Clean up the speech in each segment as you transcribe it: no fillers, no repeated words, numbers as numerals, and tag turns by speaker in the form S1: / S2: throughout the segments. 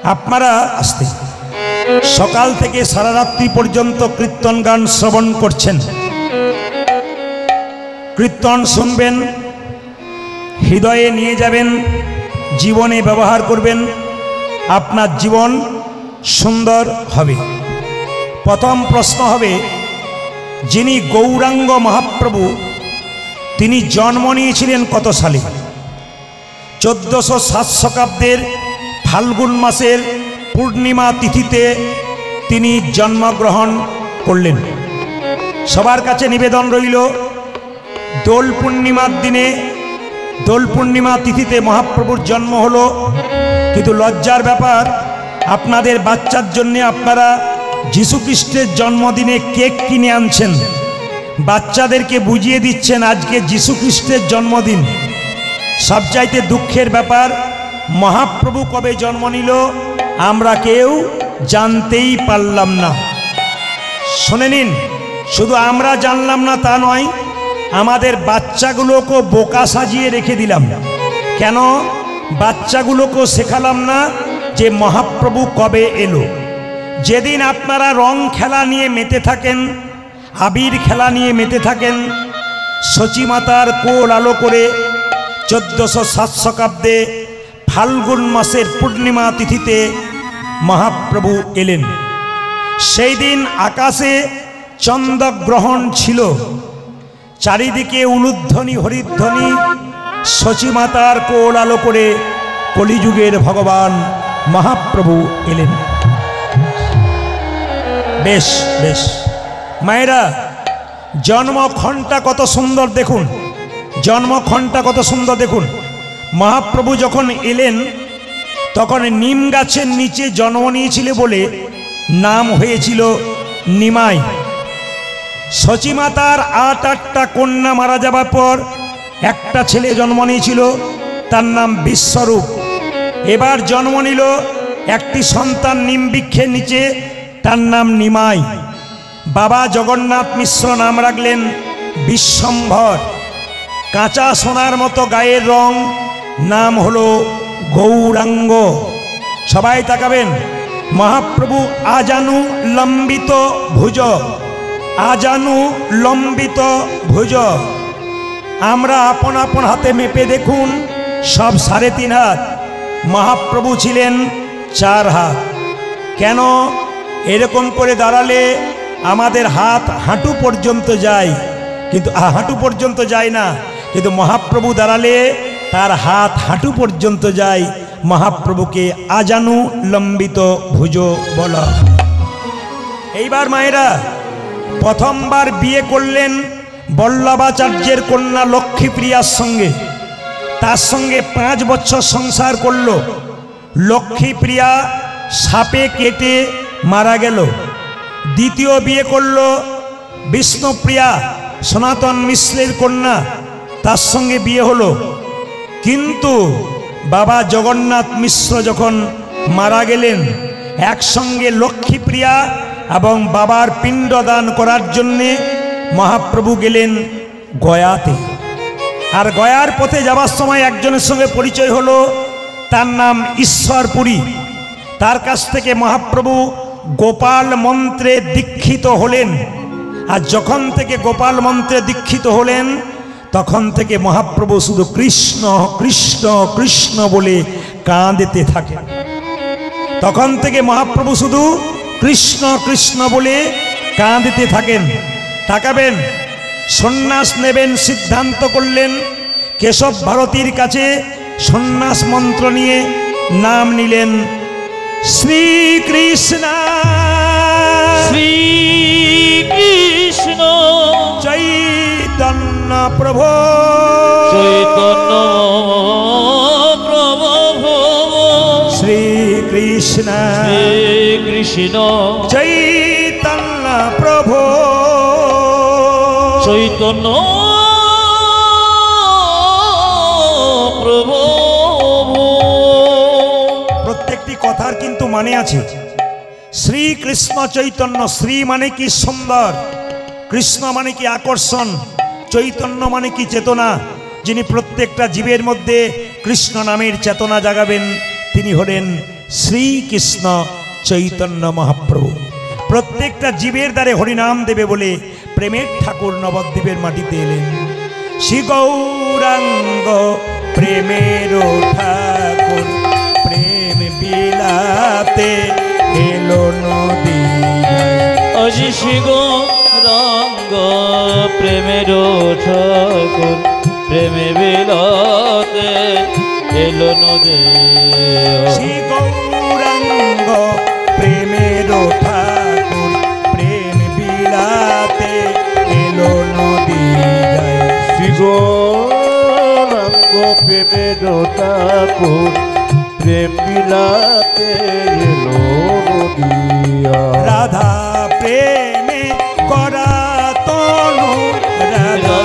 S1: আপনারা আসতে সকাল থেকে সারা রাত্রি পর্যন্ত কীর্তন গান শ্রবণ করছেন। কীর্তন শুনবেন, হৃদয়ে নিয়ে যাবেন, জীবনে ব্যবহার করবেন, আপনার জীবন সুন্দর হবে। প্রথম প্রশ্ন হবে, যিনি গৌরাঙ্গ মহাপ্রভু তিনি জন্ম নিয়েছিলেন কত সালে? 1407 শতাব্দের ফাল্গুন মাসের পূর্ণিমা তিথিতে তিনি জন্মগ্রহণ করলেন। সবার কাছে নিবেদন রইল, দোল পূর্ণিমার দিনে, দোল পূর্ণিমা তিথিতে মহাপ্রভুর জন্ম হলো, কিন্তু লজ্জার ব্যাপার আপনাদের বাচ্চার জন্য আপনারা যীশুখ্রিস্টের জন্মদিনে কেক কিনে আনছেন, বাচ্চাদেরকে বুঝিয়ে দিচ্ছেন আজকে যীশুখ্রিস্টের জন্মদিন। সবচাইতে দুঃখের ব্যাপার, মহাপ্রভু কবে জন্ম নিল আমরা কেউ জানতেই পারলাম না। শুনে নিন, শুধু আমরা জানলাম না তা নয়, আমাদের বাচ্চাগুলোকে বোকা সাজিয়ে রেখে দিলাম। কেন? বাচ্চাগুলোকে শেখালাম না যে মহাপ্রভু কবে এলো। যেদিন আপনারা রং খেলা নিয়ে মেতে থাকেন, আবির খেলা নিয়ে মেতে থাকেন, সচিমাতার কোল আলো করে 1407 শতাব্দে ফাল্গুন মাসের পূর্ণিমা তিথিতে মহাপ্রভু এলেন। সেই দিন আকাশে চন্দ্রগ্রহণ ছিল, চারিদিকে উলুধ্বনি হরিধ্বনি, সচিমাতার কোল আলো করে কলিযুগের ভগবান মহাপ্রভু এলেন। বেশ বেশ মায়েরা, জন্মক্ষণটা কত সুন্দর দেখুন, জন্মক্ষণটা কত সুন্দর দেখুন। মহাপ্রভু যখন এলেন তখন নিম গাছের নিচে জন্ম নিয়েছিল বলে নাম হয়েছিল নিমাই। সচিমাতার 8টা কন্যা মারা যাবার পর একটা ছেলে জন্ম নিয়েছিল, তার নাম বিশ্বরূপ। এবার জন্ম নিল একটি সন্তান নিম বৃক্ষের নিচে, তার নাম নিমাই। বাবা জগন্নাথ মিশ্র নাম রাখলেন বিশ্বম্ভর। কাঁচা সোনার মতো গায়ের রং, নাম হলো গৌরাঙ্গ। সবাই তাকাবেন, মহাপ্রভু আজানু লম্বিত ভুজ, আজানু লম্বিত ভুজ। আমরা আপন আপন হাতে মেপে দেখুন, সব 3.5 হাত। মহাপ্রভু ছিলেন 4 হাত। কেন? এরকম করে দাঁড়ালে আমাদের হাত হাঁটু পর্যন্ত যায়, কিন্তু হাঁটু পর্যন্ত যায় না, কিন্তু মহাপ্রভু দাঁড়ালে তার হাত হাঁটু পর্যন্ত যায়। মহাপ্রভুকে আজানু লম্বিত ভুজ বলা। এইবার মায়েরা, প্রথমবার বিয়ে করলেন বল্লভাচার্যের কন্যা লক্ষ্মীপ্রিয়ার সঙ্গে, তার সঙ্গে 5 বছর সংসার করল। লক্ষ্মীপ্রিয়া সাপে কেটে মারা গেল। দ্বিতীয় বিয়ে করল বিষ্ণুপ্রিয়া, সনাতন মিশ্রের কন্যা, তার সঙ্গে বিয়ে হলো। কিন্তু বাবা জগন্নাথ মিশ্র যখন মারা গেলেন, একসঙ্গে লক্ষ্মীপ্রিয়া এবং বাবার পিণ্ডদান করার জন্যে মহাপ্রভু গেলেন গয়াতে। আর গয়ার পথে যাবার সময় একজনের সঙ্গে পরিচয় হলো, তার নাম ঈশ্বরপুরী। তার কাছ থেকে মহাপ্রভু গোপাল মন্ত্রে দীক্ষিত হলেন। আর যখন থেকে গোপাল মন্ত্রে দীক্ষিত হলেন, তখন থেকে মহাপ্রভু শুধু কৃষ্ণ কৃষ্ণ কৃষ্ণ বলে কাঁদতে থাকেন। তখন থেকে মহাপ্রভু শুধু কৃষ্ণ কৃষ্ণ বলে কাঁদতে থাকেন। তাকাবেন, সন্ন্যাস নেবেন সিদ্ধান্ত করলেন। কেশব ভারতীর কাছে সন্ন্যাস মন্ত্র নিয়ে নাম নিলেন শ্রীকৃষ্ণ
S2: শ্রীকৃষ্ণ
S1: চৈতন্য প্রভু
S2: চৈতন্য প্রভু
S1: শ্রীকৃষ্ণ
S2: শ্রীকৃষ্ণ
S1: চৈতন্য প্রভু
S2: চৈতন্য প্রভু।
S1: প্রত্যেকটি কথার কিন্তু মানে আছে। শ্রীকৃষ্ণ চৈতন্য, শ্রী মানে কি সুন্দর, কৃষ্ণ মানে কি আকর্ষণ, চৈতন্য মানে কি চেতনা। যিনি প্রত্যেকটা জীবের মধ্যে কৃষ্ণ নামের চেতনা জাগাবেন তিনি হলেন শ্রীকৃষ্ণ চৈতন্য মহাপ্রভু। প্রত্যেকটা জীবের দ্বারে হরিনাম দেবে বলে প্রেমের ঠাকুর নবদ্বীপের মাটিতে এলেন। শ্রী গৌরাঙ্গ প্রেমের ঠাকুর প্রেম বিলাতে এলো নদী।
S2: আজি শ্রী গৌরাঙ্গ প্রেমের ঠাকুর প্রেমে বিলাতে এলো নদী।
S1: শ্রী গৌরাঙ্গ প্রেমের ঠাকুর প্রেম বিলাতে এলো নদী।
S3: শ্রী গৌরাঙ্গ প্রেমের ঠাকুর প্রেম বিলাতে এলো নদিয়া।
S1: রাধা প্রেমে করা তনু রাধা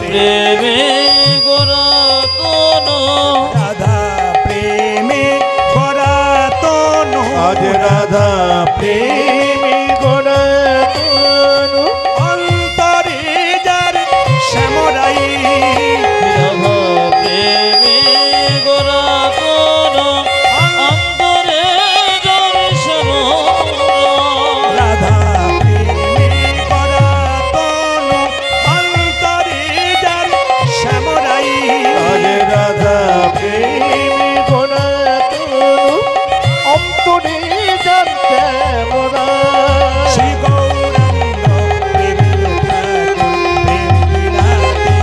S2: প্রেমে গোরা তনু
S1: রাধা প্রেমে করা তনু
S3: আজ রাধা প্রেমী গোড়া তনু
S1: অন্তরে যার শ্যামরাই।
S2: রাধা প্রেমে গোরা তনু অন্তরে দর্শন।
S1: রাধা প্রেমে করা তনু অন্তরে যার শ্যামরাই।
S3: আজ রাধা প্রেমী গোড়া তনু অন্তরে জানতে মোরা।
S1: শ্রী গৌরাঙ্গ প্রেমের ঠাকুর প্রেম বিলাতে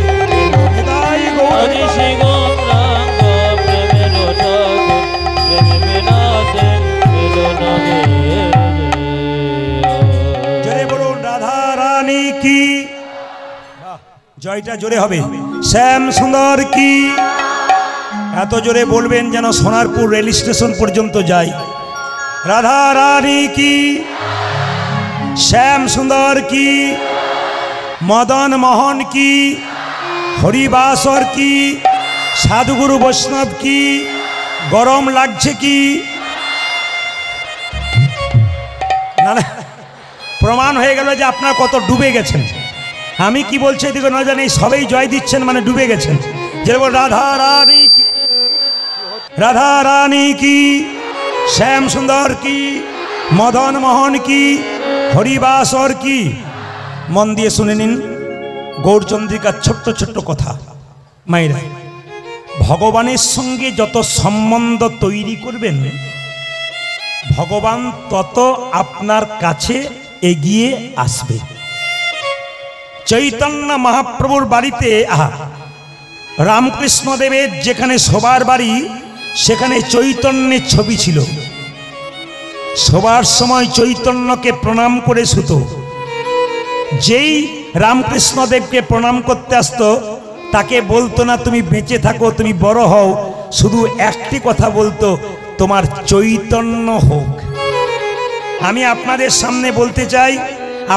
S1: এলো হৃদয় গৌর।
S2: আজি শ্রী গৌরাঙ্গ প্রেমের ঠাকুর প্রেমে বিলাতে এলো নদী।
S1: জোরে বলুন রাধা রানী কি। জয়টা জোরে হবে। শ্যাম সুন্দর কি। এত জোরে বলবেন যেন সোনারপুর রেল স্টেশন পর্যন্ত যায়। রাধা রানী কি। শ্যাম সুন্দর কি। মদন মোহন কি। হরিবাসর কি। সাধুগুরু বৈষ্ণব কি। গরম লাগছে কি। না না, প্রমাণ হয়ে গেল যে আপনারা কত ডুবে গেছেন। আমি কি বলছি এদিকে না জানি, সবাই জয় দিচ্ছেন মানে ডুবে গেছেন। যেমন রাধা রানী কি। রাধা রানী কি। শ্যাম সুন্দর কি। মদন মোহন কি। হরিবাসর কি। মন দিয়ে শুনে নিন গৌরচন্দ্রিকার ছোট্ট ছোট্ট কথা। মায়েরা, ভগবানের সঙ্গে যত সম্বন্ধ তৈরি করবেন ভগবান তত আপনার কাছে এগিয়ে আসবে। চৈতন্য মহাপ্রভুর বাড়িতে রামকৃষ্ণ দেবের যেখানে শোবার বাড়ি সেখানে চৈতন্যের ছবি ছিল। শোবার সময় চৈতন্যকে প্রণাম করে শুত। যেই রামকৃষ্ণ দেবকে প্রণাম করতে আসতো তাকে বলতো না তুমি বেঁচে থাকো, তুমি বড় হও, শুধু একটি কথা বলতো, তোমার চৈতন্য হোক। আমি আপনাদের সামনে বলতে চাই,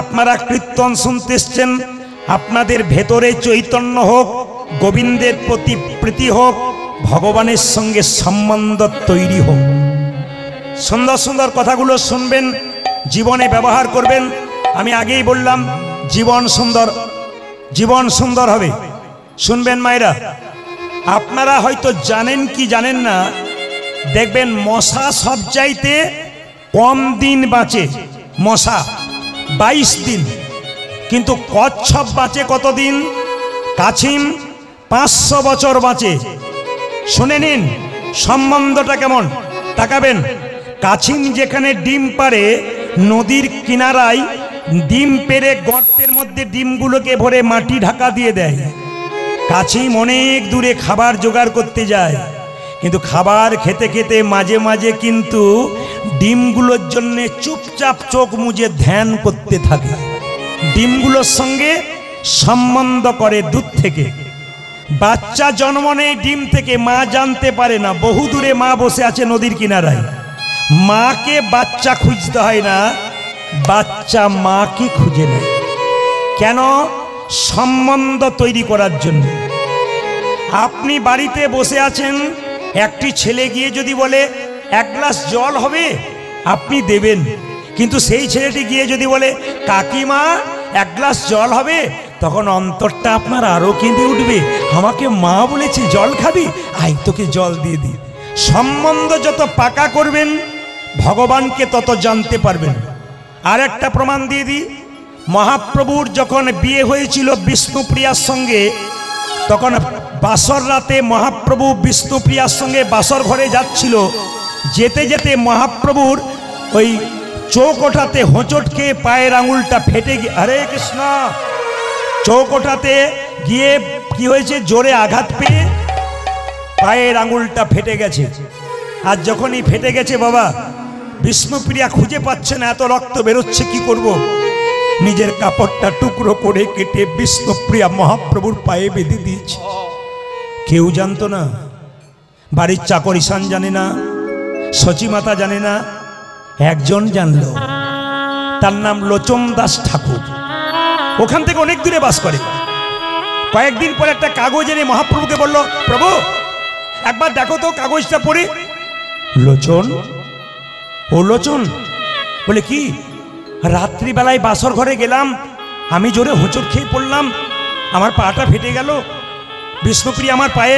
S1: আপনারা কীর্তন শুনতে এসছেন, আপনাদের ভেতরে চৈতন্য হোক, গোবিন্দের প্রতি প্রীতি হোক, ভগবানের সঙ্গে সম্বন্ধ তৈরি হোক। সুন্দর সুন্দর কথাগুলো শুনবেন, জীবনে ব্যবহার করবেন। আমি আগেই বললাম জীবন সুন্দর হবে। শুনবেন মায়েরা, আপনারা হয়তো জানেন কি জানেন না, দেখবেন মশা সব চাইতে কম দিন বাঁচে। মশা 22 দিন, কিন্তু কচ্ছপ বাঁচে কতদিন? কাছিম 500 বছর বাঁচে। শুনে নিন সম্বন্ধটা কেমন, তাকাবেন। কাছিম যেখানে ডিম পারে, নদীর কিনারায় ডিম পেড়ে গর্তের মধ্যে ডিমগুলোকে ভরে মাটি ঢাকা দিয়ে দেয়। কাছিম অনেক দূরে খাবার জোগাড় করতে যায়, কিন্তু খাবার খেতে খেতে মাঝে মাঝে কিন্তু ডিমগুলোর জন্য চুপচাপ চোখ মুজে ধ্যান করতে থাকে। ডিমগুলোর সঙ্গে সম্বন্ধ করে দূর থেকে। বাচ্চা জন্ম নেয় ডিম থেকে, মা জানতে পারে না, বহু দূরে মা বসে আছে নদীর কিনারায়। মাকে বাচ্চা খুঁজতে হয় না, বাচ্চা মাকে খুঁজে নেয়। কেন? সম্বন্ধ তৈরি করার জন্য। আপনি বাড়িতে বসে আছেন, একটি ছেলে গিয়ে যদি বলে 1 গ্লাস জল হবে, আপনি দেবেন। কিন্তু সেই ছেলেটি গিয়ে যদি বলে কাকিমা 1 গ্লাস জল হবে, তখন অন্তরটা আপনার আরো কেঁদে উঠবে। আমাকে মা বলেছে জল খাবি, আই তোকে জল দিয়ে দিই। সম্বন্ধ যত পাকা করবেন ভগবানকে তত জানতে পারবেন। আর একটা প্রমাণ দিয়ে দিই, মহাপ্রভুর যখন বিয়ে হয়েছিল বিষ্ণুপ্রিয়ার সঙ্গে, তখন বাসর রাতে মহাপ্রভু বিষ্ণুপ্রিয়ার সঙ্গে বাসর ঘরে যাচ্ছিল। যেতে যেতে মহাপ্রভুর ওই চৌকোঠাতে হোঁচট খেয়ে পায়ের আঙুলটা ফেটে গিয়ে, হরে কৃষ্ণ, চৌকোঠাতে গিয়ে কি হয়েছে, জোরে আঘাত পেয়ে পায়ের আঙুলটা ফেটে গেছে। আর যখনই ফেটে গেছে বাবা, বিষ্ণুপ্রিয়া খুঁজে পাচ্ছে না, এত রক্ত বেরোচ্ছে, কি করব। নিজের কাপড়টা টুকরো করে কেটে বিষ্ণুপ্রিয়া মহাপ্রভুর পায়ে বেঁধে দিয়েছে। কেউ জানতো না, বাড়ির চাকর ঈশান জানে না, সচিমাতা জানে না, একজন জানলো, তার নাম লোচন দাস ঠাকুর। ওখান থেকে অনেক দূরে বাস করে। কয়েকদিন পর একটা কাগজ এনে মহাপ্রভুকে বলল, প্রভু একবার দেখো তো কাগজটা পড়ে। লোচন, ও লোচন, বলে কি, রাত্রিবেলায় বাসর ঘরে গেলাম, আমি জোরে হোঁচট খেয়ে পড়লাম, আমার পাটা ফেটে গেল, বিষ্ণুপ্রিয়া আমার পায়ে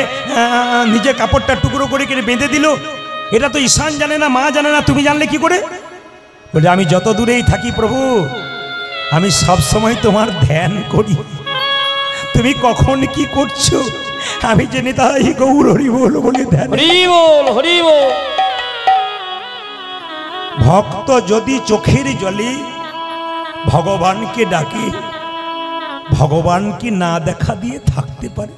S1: নিজের কাপড়টা টুকরো করে কেটে বেঁধে দিল। এটা তো ঈশান জানে না, মা জানে না, তুমি জানলে কি করে? বলে আমি যত দূরেই থাকি প্রভু, আমি সব সময় তোমার ধ্যান করি, তুমি কখন কি করছো আমি জেনে তাই গৌর হরি বল বলে ধ্যান।
S2: হরি বল, হরি বল।
S1: ভক্ত যদি চোখের জলে ভগবানকে ডাকে, ভগবানকে না দেখা দিয়ে থাকতে পারে?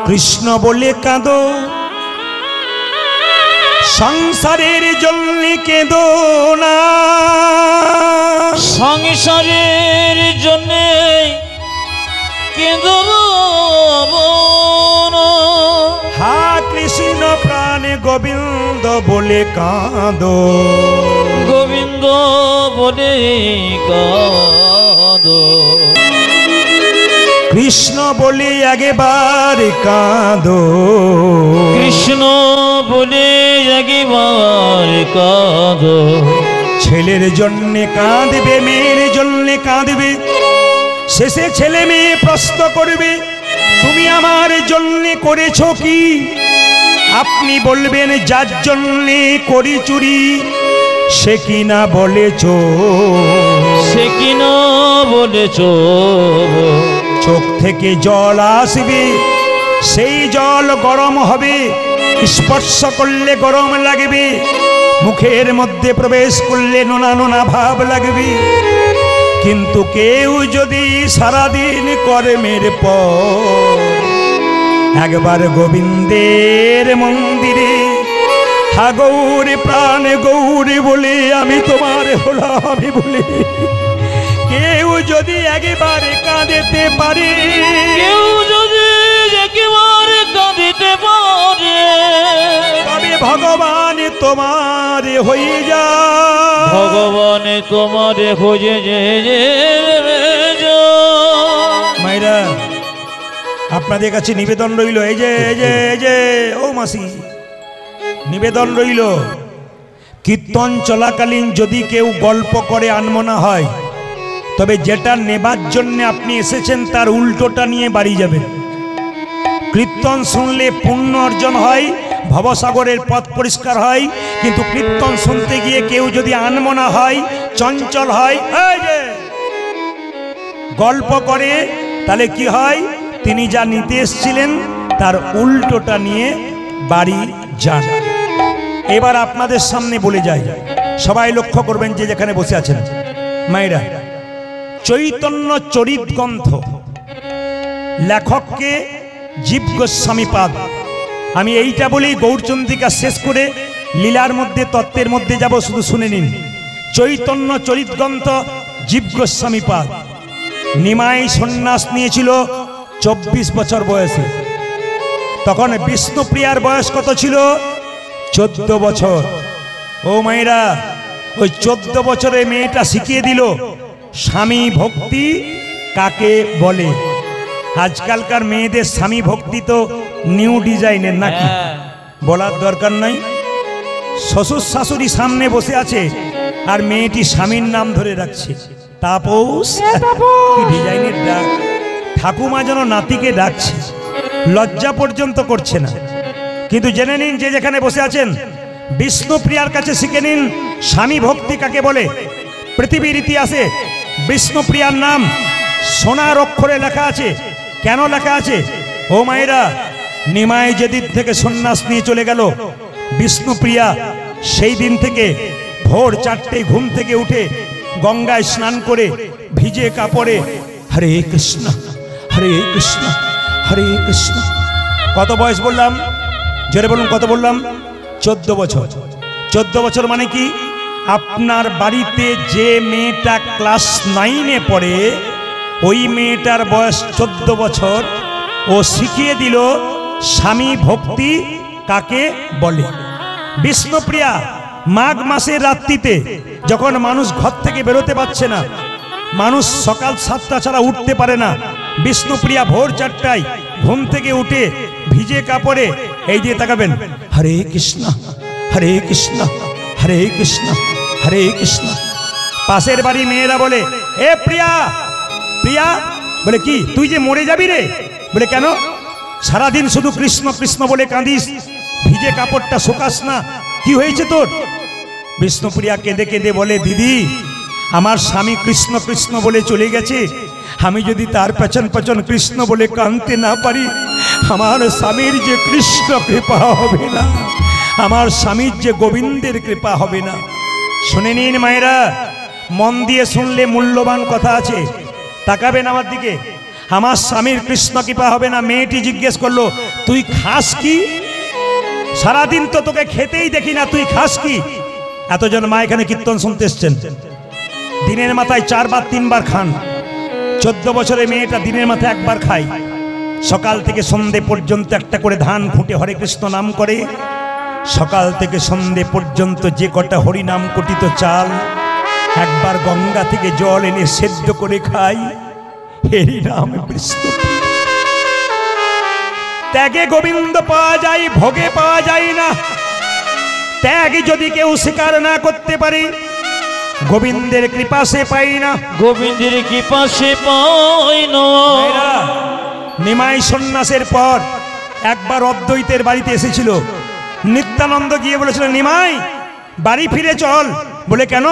S1: কৃষ্ণ বলে কাঁদো, সংসারের জন্য কেঁদো না,
S2: সংসারের জন্য কেঁদো না।
S1: হা কৃষ্ণ প্রাণে গোবিন্দ বলে কাঁদো,
S2: গোবিন্দ বলে কাঁদো।
S1: কৃষ্ণ বলে একবার কাঁদো,
S2: কৃষ্ণ বলে একবার কাঁদো।
S1: ছেলের জন্যে কাঁদবে, মেয়ের জন্যে কাঁদবে, শেষে ছেলে মেয়ে প্রশ্ন করবে তুমি আমার জন্যে করেছো কি? আপনি বলবেন যার জন্যে করি চুরি, সে কিনা বলেছ,
S2: সে কিনা বলেছ।
S1: চোখ থেকে জল আসবে, সেই জল গরম হবে, স্পর্শ করলে গরম লাগবে, মুখের মধ্যে প্রবেশ করলে নোনা নোনা ভাব লাগবে। কিন্তু কেউ যদি সারাদিন কর্মের পর একবার গোবিন্দের মন্দিরে হা গৌরে প্রাণ গৌরে বলে আমি তোমার হলাম আমি বলে, কেউ যদি একেবারে কাঁদিতে পারে,
S2: কেউ যদি একেবারে কাঁদিতে পারে,
S1: তবে ভগবান তোমার হয়ে যা,
S2: ভগবান তোমার খোঁজে যে
S1: মায়েরা আপনাদের কাছে নিবেদন রইল, এই যে এই যে এই যে ও মাসি, নিবেদন রইল, কীর্তন চলাকালীন যদি কেউ গল্প করে আনমনা হয়, তবে যেটা নেবার জন্য আপনি এসেছেন তার উল্টোটা নিয়ে বাড়ি যাবেন। কীর্তন শুনলে পুণ্য অর্জন হয়, ভবসাগরের পথ পরিষ্কার হয়, কিন্তু কীর্তন শুনতে গিয়ে কেউ যদি আনমনা হয়, চঞ্চল হয়, এই যে গল্প করে, তাহলে কি হয়, তিনি যা নিতে এসেছিলেন তার উল্টোটা নিয়ে বাড়ি যান। এবার আপনাদের সামনে বলে যাই, সবাই লক্ষ্য করবেন যে যেখানে বসে আছেন মায়েরা, চৈতন্য চরিত গ্রন্থ লেখককে জীব গোস্বামী পাদ। আমি এইটা বলেই গৌরচন্দ্রিকা শেষ করে লীলার মধ্যে তত্ত্বের মধ্যে যাব, শুধু শুনে নিন। চৈতন্য চরিত গ্রন্থ জীব গোস্বামী পাদ নিমাই সন্ন্যাস নিয়েছিল 24 বছর বয়সে। তখন বিষ্ণুপ্রিয়ার বয়স কত ছিল? 14 বছর। ও মায়েরা, ওই 14 বছরে মেয়েটা শিখিয়ে দিল স্বামী ভক্তি কাকে বলে। আজকালকার মেয়েদের স্বামী ভক্তি তো নিউ ডিজাইনের, নাকি বলার দরকার নাই। শ্বশুর শাশুড়ি সামনে বসে আছে আর মেয়েটি স্বামীর নাম ধরে রাখছে, তাপস, কি ডিজাইনের ডাক। ঠাকুমা যেন নাতিকে ডাকছে, লজ্জা পর্যন্ত করছে না। কিন্তু জেনে নিন, যে যেখানে বসে আছেন, বিষ্ণুপ্রিয়ার কাছে শিখে নিন স্বামী ভক্তি কাকে বলে। পৃথিবীর ইতিহাসে বিষ্ণুপ্রিয়ার নাম সোনার অক্ষরে লেখা আছে। কেন লেখা আছে? ও মায়েরা, নিমাই যেদিন থেকে সন্ন্যাস নিয়ে চলে গেল, বিষ্ণুপ্রিয়া সেই দিন থেকে ভোর 4টে ঘুম থেকে উঠে গঙ্গায় স্নান করে ভিজে কাপড়ে হরে কৃষ্ণ হরে কৃষ্ণ হরে কৃষ্ণ। কত বয়স বললাম? জোরে বলুন, কত বললাম? 14 বছর। 14 বছর মানে কি? আপনার বাড়িতে যে মেয়েটা ক্লাস 9-এ পড়ে, ওই মেয়েটার বয়স 14 বছর। ও শিখিয়ে দিল স্বামী ভক্তি কাকে বলে। বিষ্ণুপ্রিয়া মাঘ মাসের রাত্রিতে, যখন মানুষ ঘর থেকে বেরোতে পারছে না, মানুষ সকাল 7টা ছাড়া উঠতে পারে না, বিষ্ণুপ্রিয়া ভোর 4টায় ঘুম থেকে উঠে ভিজে কাপড়ে এই দিয়ে তাকাবেন, হরে কৃষ্ণ হরে কৃষ্ণ হরে কৃষ্ণ হরে কৃষ্ণ। পাশের বাড়ি মেয়েরা বলে, এ প্রিয়া প্রিয়া, বলে কি তুই যে মরে যাবি রে? বলে কেন? সারাদিন শুধু কৃষ্ণ কৃষ্ণ বলে কাঁদিস, ভিজে কাপড়টা শোকাস না, কি হয়েছে তোর? বিষ্ণুপ্রিয়া কেঁদে কেঁদে বলে, দিদি আমার স্বামী কৃষ্ণ কৃষ্ণ বলে চলে গেছে, আমি যদি তার পেছন পেছন কৃষ্ণ বলে কাঁদতে না পারি, আমার স্বামীর যে কৃষ্ণ কৃপা হবে না, আমার স্বামীর যে গোবিন্দের কৃপা হবে না। শুনে নিন মায়েরা, মন দিয়ে শুনলে মূল্যবান কথা আছে। তাকাবেন আমার দিকে, আমার স্বামীর কৃষ্ণ কৃপা হবে না। মেয়েটি জিজ্ঞেস করলো, তুই খাস কি? সারাদিন তো তোকে খেতেই দেখি না, তুই খাস কি? এতজন মা এখানে কীর্তন শুনতে এসছেন, দিনের মাথায় 4 বার 3 বার খান। 14 বছরের মেয়েটা দিনের মাথায় 1 বার খায়। সকাল থেকে সন্ধে পর্যন্ত একটা করে ধান খুঁটে হরে কৃষ্ণ নাম করে। সকাল থেকে সন্ধে পর্যন্ত যে কটা হরি নাম কটিত চাল, একবার গঙ্গা থেকে জল এনে সেদ্ধ করে খাই। হরি নাম কৃষ্ণ। ত্যাগে গোবিন্দ পাওয়া যায়, ভোগে পাওয়া যায় না। ত্যাগ যদি কেউ স্বীকার না করতে পারে, গোবিন্দের কৃপা সে পাই না।
S2: গোবিন্দের কৃপা সে পাই না।
S1: নিমাই সন্ন্যাসের পর একবার অদ্বৈতের বাড়িতে এসেছিল। নিত্যানন্দ গিয়ে বলেছিল, নিমাই বাড়ি ফিরে চল। বলে কেন?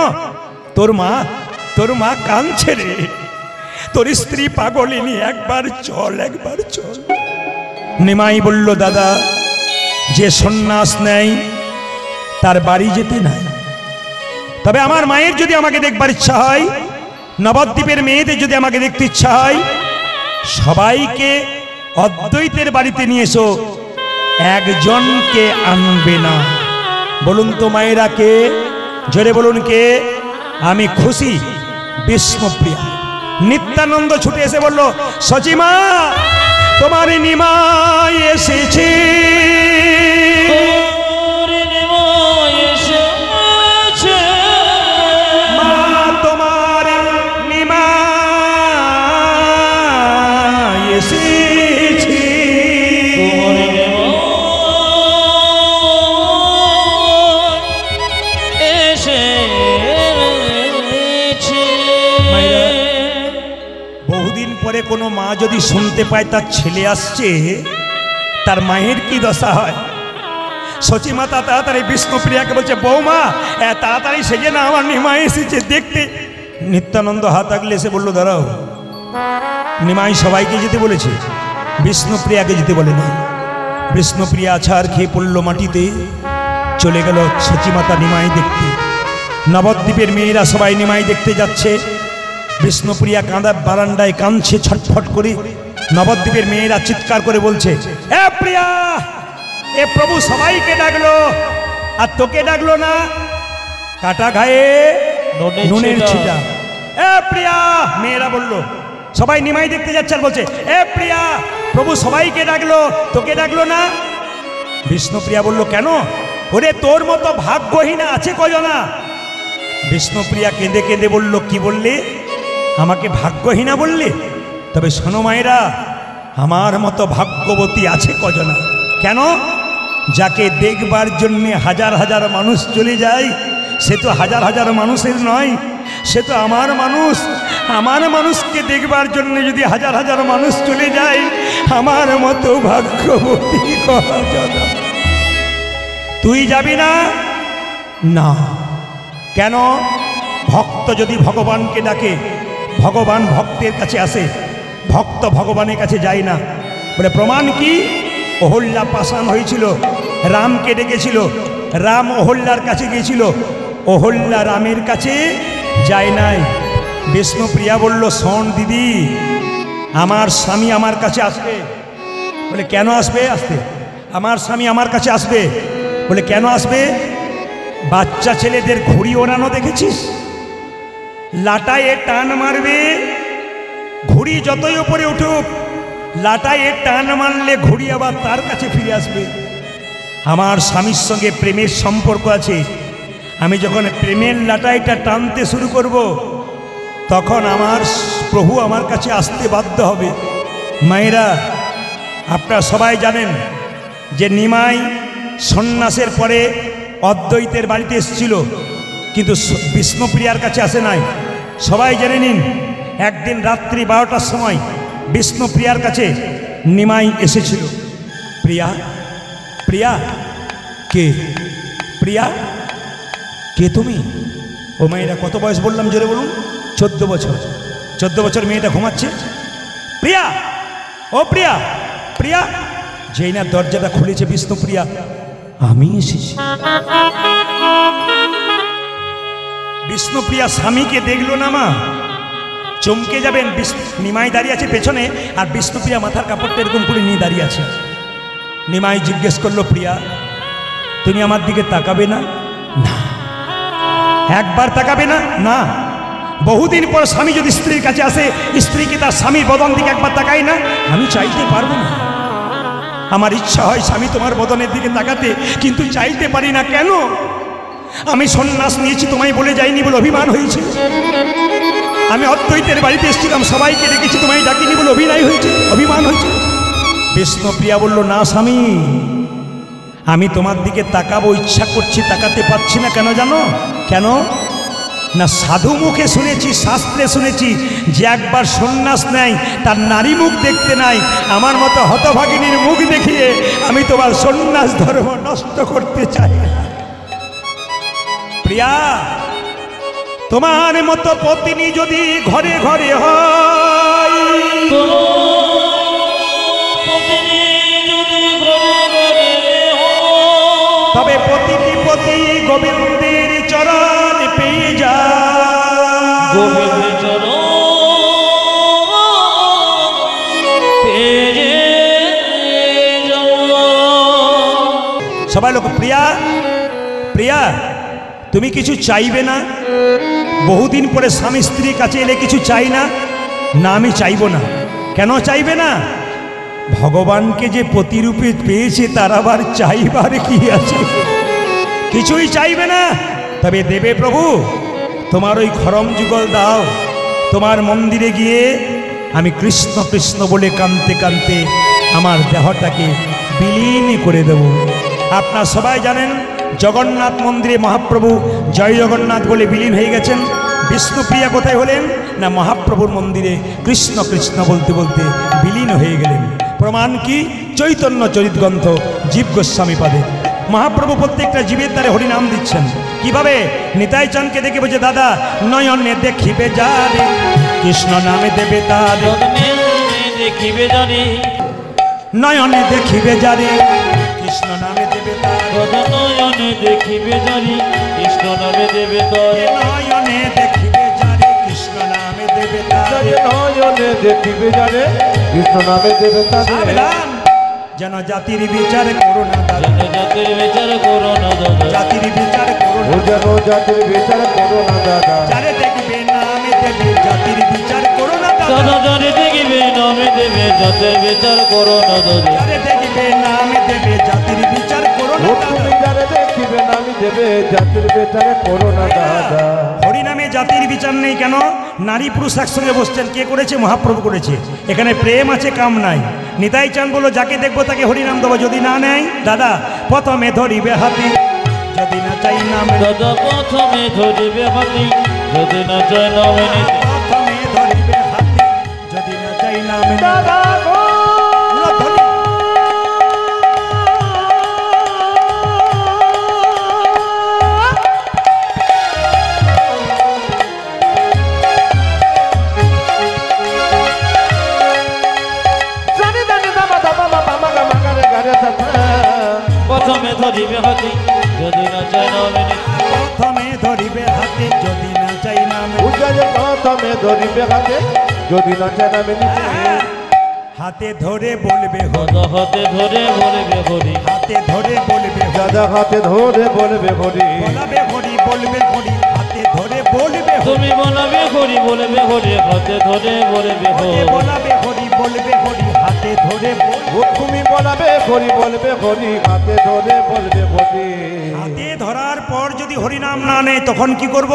S1: তোর মা কাঁদছে রে, তোর স্ত্রী পাগলিনী, একবার চল একবার চল। নিমাই বলল, দাদা যে সন্ন্যাস নেয় তার বাড়ি যেতে নাই, তবে আমার মায়ের যদি আমাকে দেখবার ইচ্ছা হয়, নবদ্বীপের মেয়েদের যদি আমাকে দেখতে ইচ্ছা হয়, সবাইকে অদ্বৈতের বাড়িতে নিয়ে এসো, একজনকে আনবে না। বলুন তো মায়েরা কে? জোরে বলুন কে? আমি খুশি, বিষ্ণুপ্রিয়া। নিত্যানন্দ ছুটে এসে বলল, সচিমা তোমার নিমাই এসেছে। কোনো মা যদি শুনতে পায় তার ছেলে আসছে, তার মায়ের কি দশা হয়? সচিমাতা তাড়াতাড়ি বিষ্ণুপ্রিয়াকে বলছে, বৌমা তাড়াতাড়ি সেজে না, আমার নিমাই এসেছে দেখতে। নিত্যানন্দ হাত আগলে এসে বলল, দাঁড়াও, নিমাই সবাইকে যেতে বলেছে, বিষ্ণুপ্রিয়াকে যেতে বলে না। বিষ্ণুপ্রিয়া আছাড় খেয়ে পড়ল মাটিতে, চলে গেল সচিমাতা নিমাই দেখতে। নবদ্বীপের মেয়েরা সবাই নিমাই দেখতে যাচ্ছে। বিষ্ণুপ্রিয়া কাঁদা বারান্দায় কাঁদছে ছটফট করে। নবদ্বীপের মেয়েরা চিৎকার করে বলছে, এ প্রিয়া, এ প্রভু সবাইকে ডাকলো আর তোকে ডাকলো না, কাটা গায়ে নুনের ছিটা। এ প্রিয়া, মেয়েরা বলল, সবাই নিমাই দেখতে যাচ্ছে আর বলছে, এ প্রিয়া, প্রভু সবাইকে ডাকলো, তোকে ডাকলো না। বিষ্ণুপ্রিয়া বলল, কেন? ওরে তোর মতো ভাগ্যহীনা আছে কজনা? বিষ্ণুপ্রিয়া কেঁদে কেঁদে বলল, কি বললে? আমাকে ভাগ্যহীনা বললে? তবে শোনো মায়েরা, আমার মতো ভাগ্যবতী আছে কজনা? কেন? যাকে দেখবার জন্যে হাজার হাজার মানুষ চলে যায়, সে তো হাজার হাজার মানুষের নয়, সে তো আমার মানুষ। আমার মানুষকে দেখবার জন্য যদি হাজার হাজার মানুষ চলে যায়, আমার মতো ভাগ্যবতী কজনা? তুই যাবি না? না। কেন? ভক্ত যদি ভগবানকে ডাকে, ভগবান ভক্তের কাছে আসে, ভক্ত ভগবানের কাছে যায় না। বলে প্রমাণ কি? অহল্যা পাষাণ হয়েছিল, রামকে ডেকেছিল, রাম অহল্যার কাছে গিয়েছিল, অহল্যা রামের কাছে যায় নাই। বিষ্ণুপ্রিয়া বলল, শোন দিদি, আমার স্বামী আমার কাছে আসবে। বলে কেন আসবে? আমার স্বামী আমার কাছে আসবে। বলে কেন আসবে? বাচ্চা ছেলেদের ঘুড়ি ওড়ানো দেখেছিস? লাটায় টান মারবে, ঘুড়ি যতই উপরে উঠুক, লাটায় টান মারলে ঘুড়ি আবার তার কাছে ফিরে আসবে। আমার স্বামীর সঙ্গে প্রেমের সম্পর্ক আছে। আমি যখন প্রেমের লাটাইটা টানতে শুরু করব, তখন আমার প্রভু আমার কাছে আসতে বাধ্য হবে। মায়েরা, আপনারা সবাই জানেন যে নিমাই সন্ন্যাসের পরে অদ্বৈতের বাড়িতে এসেছিল, কিন্তু বিষ্ণুপ্রিয়ার কাছে আসে নাই। সবাই জেনে নিন, একদিন রাত্রি 12টার সময় বিষ্ণুপ্রিয়ার কাছে নিমাই এসেছিল। প্রিয়া, প্রিয়া, কে? প্রিয়া, কে তুমি? ও মেয়েটা কত বয়স বললাম জোরে বলুন? 14 বছর। 14 বছর মেয়েটা ঘুমাচ্ছে। প্রিয়া, ও প্রিয়া, প্রিয়া। যেই না দরজাটা খুলেছে বিষ্ণুপ্রিয়া, আমি এসেছি। বিষ্ণুপ্রিয়া স্বামীকে দেখলো না মা, চমকে যাবেন। নিমাই দাঁড়িয়ে আছে পেছনে, আর বিষ্ণুপ্রিয়া মাথার কাপড়টা এরকম করে নিয়ে দাঁড়িয়ে আছে। নিমাই জিজ্ঞেস করলো, প্রিয়া, তুমি আমার দিকে তাকাবে না? না। একবার তাকাবে না? না। বহুদিন পর স্বামী যদি স্ত্রীর কাছে আসে, স্ত্রী কি তার স্বামীর বদন দিকে একবার তাকায় না? আমি চাইতে পারবো না। আমার ইচ্ছা হয় স্বামী তোমার বদনের দিকে তাকাতে, কিন্তু চাইতে পারি না। কেন? আমি সন্ন্যাস নিয়েছি তোমায় বলে যাইনি বলে অভিমান হয়েছে। আমি অদ্বৈতের বাড়িতে এসেছিলাম, সবাইকে ডেকেছি, তোমায় ডাকিনি বলে অভিনয় হয়েছে, অভিমান হয়েছে। বিষ্ণুপ্রিয়া বলল, না স্বামী, আমি তোমার দিকে তাকাবো, ইচ্ছা করছি, তাকাতে পারছি না। কেন জানো? কেন না, সাধু মুখে শুনেছি, শাস্ত্রে শুনেছি যে একবার সন্ন্যাস নেয় তার নারী মুখ দেখতে নাই। আমার মতো হতভাগিনীর মুখ দেখিয়ে আমি তোমার সন্ন্যাস ধর্ম নষ্ট করতে চাই না। প্রিয়া, তোমার মতো পত্নী যদি ঘরে ঘরে হয়, তবে প্রতিটি পতি গোবিন্দের চরণ পেয়ে যায়।
S2: গোবিন্দের চরণ পেয়ে যায়।
S1: সবাই লোক, প্রিয়া, প্রিয়া, তুমি কিছু চাইবে না? বহুদিন পরে স্বামী স্ত্রীর কাছে এলে কিছু চাই না? না, আমি চাইব না। কেন চাইবে না? ভগবানকে যে প্রতিরূপে পেয়েছে, তার আবার চাইবার কি আছে? কিছুই চাইবে না। তবে দেবে প্রভু, তোমার ওই খরম যুগল দাও। তোমার মন্দিরে গিয়ে আমি কৃষ্ণ কৃষ্ণ বলে কাঁদতে কাঁদতে আমার দেহটাকে বিলীন করে দেব। আপনারা সবাই জানেন, জগন্নাথ মন্দিরে মহাপ্রভু জয় জগন্নাথ বলে বিলীন হয়ে গেছেন। বিষ্ণুপ্রিয়া কোথায় হলেন না, মহাপ্রভুর মন্দিরে কৃষ্ণ কৃষ্ণ বলতে বলতে বিলীন হয়ে গেলেন। প্রমাণ কি? চৈতন্য চরিত গ্রন্থ জীব গোস্বামী পাদে মহাপ্রভু প্রত্যেকটা জীবের দ্বারে হরিনাম দিচ্ছেন। কিভাবে? নিতাই চাঁদকে দেখে বলছে, দাদা নয়নে দেখিবে যারে, কৃষ্ণ নামে দেবে তারে।
S2: দেখিবে জানি,
S1: নয়নে দেখিবে যারে, কৃষ্ণ নামে দেবে তারে।
S2: নয়নে দেখিবে জানি, কৃষ্ণ নামে দেবে তারে।
S1: নয়নে দেখিবে যারে, কৃষ্ণ নামে দেবে তারে।
S3: নয়নে দেখিবে যারে, কৃষ্ণ নামে দেবে তারে।
S1: সাবধান, যেন জাতির বিচার করো না দাদা,
S2: জাতির বিচার করো না দাদা,
S1: জাতির বিচার করো
S3: ও
S1: না।
S3: যেন জাতির বিচার করো না দাদা।
S1: যারে দেখবে নামে দেবে, জাতির বিচার করো না দাদা।
S2: দাদা জানে দেখিবে নামে দেবে, জাতির বিচার করো না দাদা।
S1: যারে দেখবে নামে দেবে, জাতির বিচার করো না
S3: ও
S1: দাদা।
S3: তুমি যারে দেখিবে নামি দেবে, জাতির বিচার করো না দাদা।
S1: হরিনামে জাতির বিচার নেই কেন? নারী পুরুষ একসঙ্গে বসছেন। কে করেছে? মহাপ্রভু করেছে। এখানে প্রেম আছে, কাম নাই। নিতাই চাঁদ বলল, যাকে দেখবো তাকে হরিনাম দেবো, যদি না নেয় দাদা প্রথমে ধরিবে হাতি, যদি না চাই নাম।
S2: দাদা প্রথমে ধরিবে হাতি, যদি না চাই নামে নিতে।
S1: প্রথমে ধরিবে হাতি, যদি না চাই নাম।
S3: দাদা গো,
S2: যদি না চাই নামে নিতে
S1: প্রথমে ধরিবে হাতে যদি না চাই নামে
S3: পূজা যে প্রথমে ধরিবে হাতে যদি না চায় নামে নিতে
S1: হাতে ধরে বলবে হরি
S2: দাদা হাতে ধরে বলবে হরি
S1: হাতে ধরে বলবে হরি
S3: দাদা হাতে ধরে বলবে হরি
S1: বলাবে হরি বলবে হরি হাতে ধরে বলবে হরি
S2: তুমি বলাবে হরি বলবে হরি হাতে ধরে বলবে
S1: হাতে
S2: হরি
S1: বলাবে হরি বলবে হরি হাতে ধরে
S3: ও তুমি বলাবে হরি বলবে হরি হাতে ধরে বলবে হরি
S1: হাতে ধরার পর যদি হরিনাম না নেয় তখন কি করব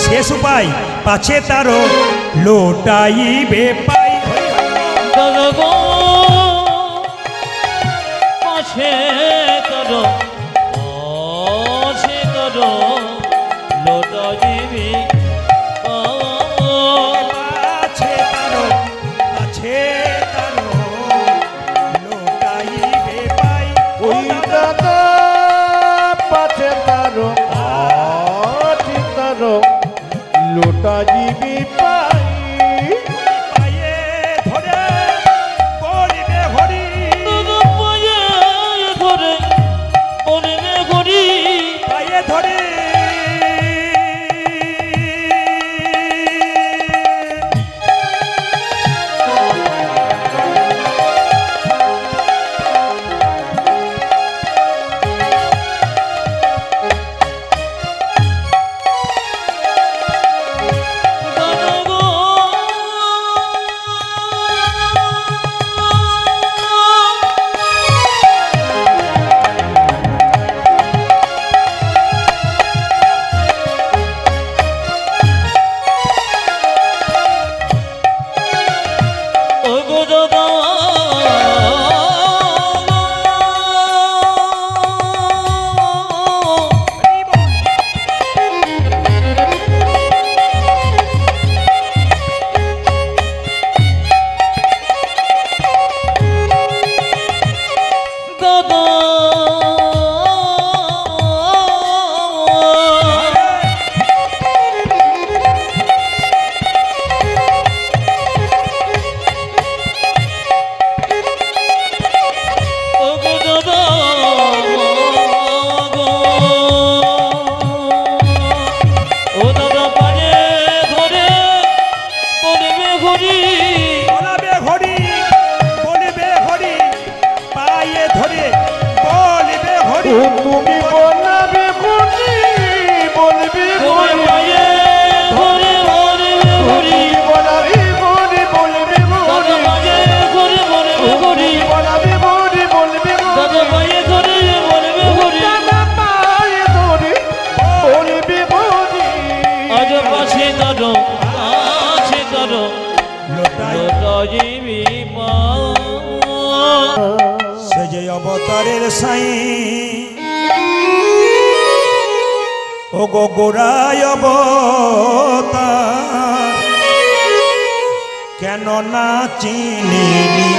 S1: শেষ উপায় পাছে তারও লোটাইবে পাই হরি হরি।
S2: দাদা গো পাশে করো পাশে করো লোটা দিবি
S1: আছে তারো লোটাইবে পাই
S3: ওই দাদা পাছে তারো আছে তারো লোটা জিবি পাই
S1: পায়ে ধরে বলিবে হরি
S2: দাদা পায়ে ধরে বলবে হরি
S1: পায়ে ধরে
S2: দাদা গো ও গো দাদা দাদা ও গো দাদা গো ও দাদা পায়ে ধরে বলবে হরি
S1: বলাবে হরি বলিবে হরি পায়ে ধরে বলিবে হরি
S3: ও তুমি বলাবে হরি বলবে
S2: তুমি
S3: হরি
S2: পায়ে ধরে বলবে হরি
S3: বলাবে হরি বলবে
S2: দাদা
S3: হরি
S2: পায়ে ধরে বলবে হরি
S3: বলাবে হরি বলবে
S2: দাদা পায়ে ধরে বলবে হরি
S3: দাদা পায়ে ধরে বলবে হরি
S2: আজ পাশে ধরো কাছে ধরো
S1: লোটাই
S2: লোটাইবি পাও
S1: সে যে অবতারের সাই ও গো গোড়ায় অবতার কেন না চিনিলি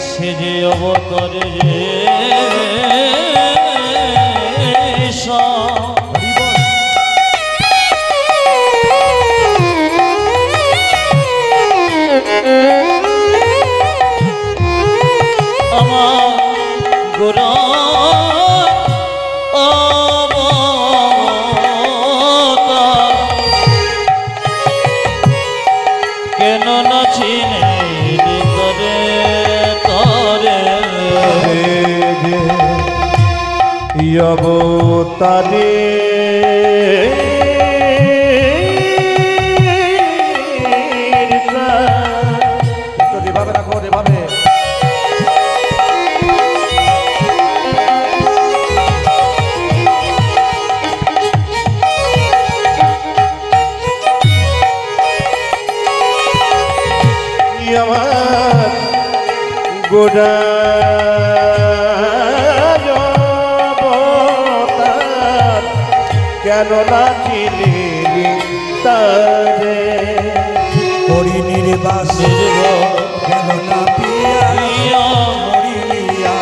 S2: সে যে অবতরে রে আমার গোরা কেন না চিনে তরে তরে
S3: অবতারে ভাবে রাখো রে ভাবে আমার গোড়া কেন না চিনিলি তারে
S1: হরি নির্বাস কেন না পিয়া মরিলিয়া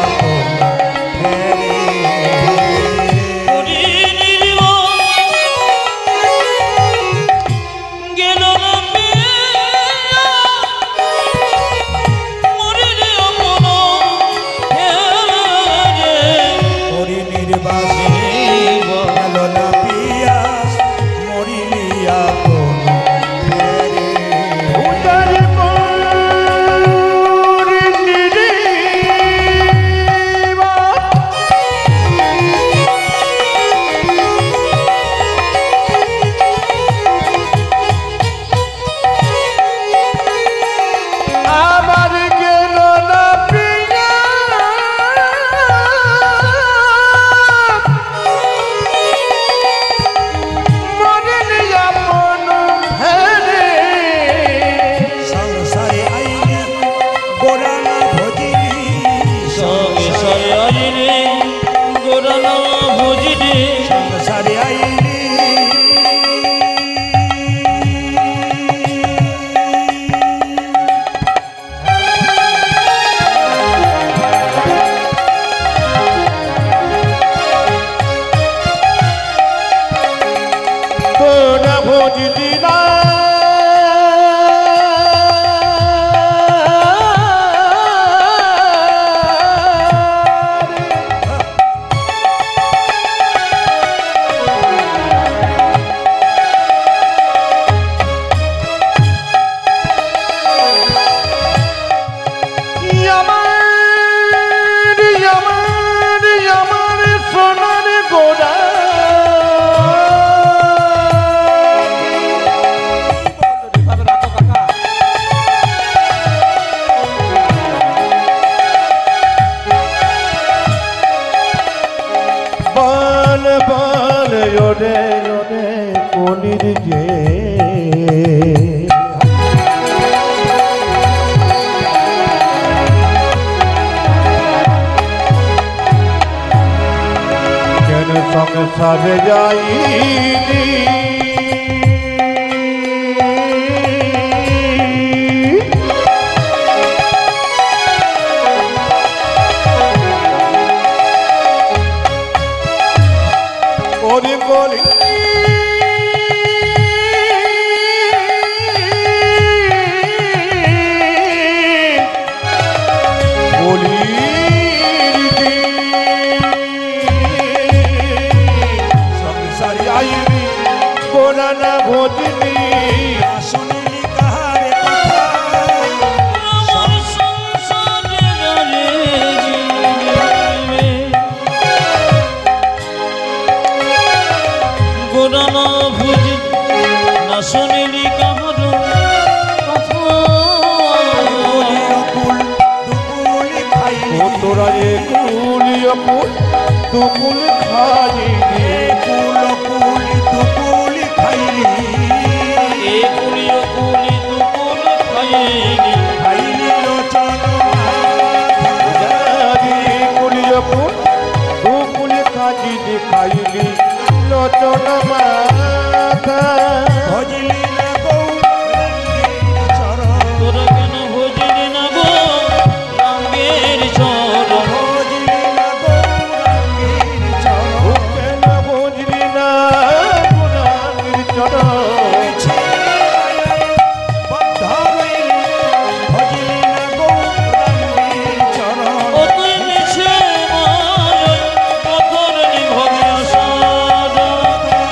S2: গোরানো ভুজিরে
S1: সংসারে আইলি
S3: তোরা ভোজলি না আমার সোনার গোড়া বল বল ওরে ওরে কলির যে কেন সংসারে যাইনি ওরে কলি সংসারে আইনি কোরআনা ভোজনি
S1: শুনিলি কাহারে কথা
S2: আমার সংসারে রে গোরানো ভুজি না শুনিলি কাহার কথা
S1: বলি অকুল দুকুলি খাইলি
S3: ও তোরা এ কুলি অকুল তুকুল খাইনি
S1: কুল কুলি দুকুলি খাইলি
S2: এ কুলি কুলি দুকুল খাইনি
S1: খাইলি লোচন
S3: জানি কুলি অকুল তুকুল খাইনি খাইলি লোচন মাথা
S1: ভজলি না গৌরাঙ্গীর চরণ
S2: তোরা কেন ভুজিলি না গো রঙের চরণ
S1: ভজলি না গৌরাঙ্গীর চরণ
S3: কেন বুঝলি না গুণানির চরণ
S1: বদ্ধ রইলি ভজলি না গৌরাঙ্গীর চরণ
S2: ও তুই মিছে মায় পথর নিভবে আসাদ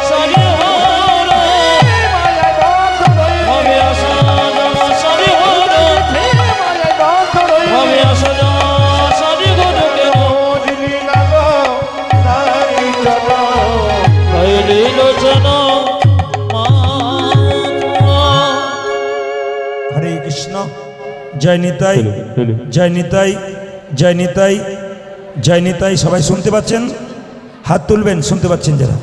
S2: সারি হর
S3: মায়ায় বন্ধ রইলি
S2: ভবে আসাদ সারি হর
S3: মায়ায় বন্ধ রইলি
S2: ভবে আসাদ সারি হর কেন
S3: বুঝলি না গো নারী চরণ
S2: হইলি লোচন মাথা
S1: হরে কৃষ্ণ জয় নিতাই জয় নিতাই জয় নিতাই জয় নিতাই সবাই শুনতে পাচ্ছেন হাত তুলবেন শুনতে পাচ্ছেন যারা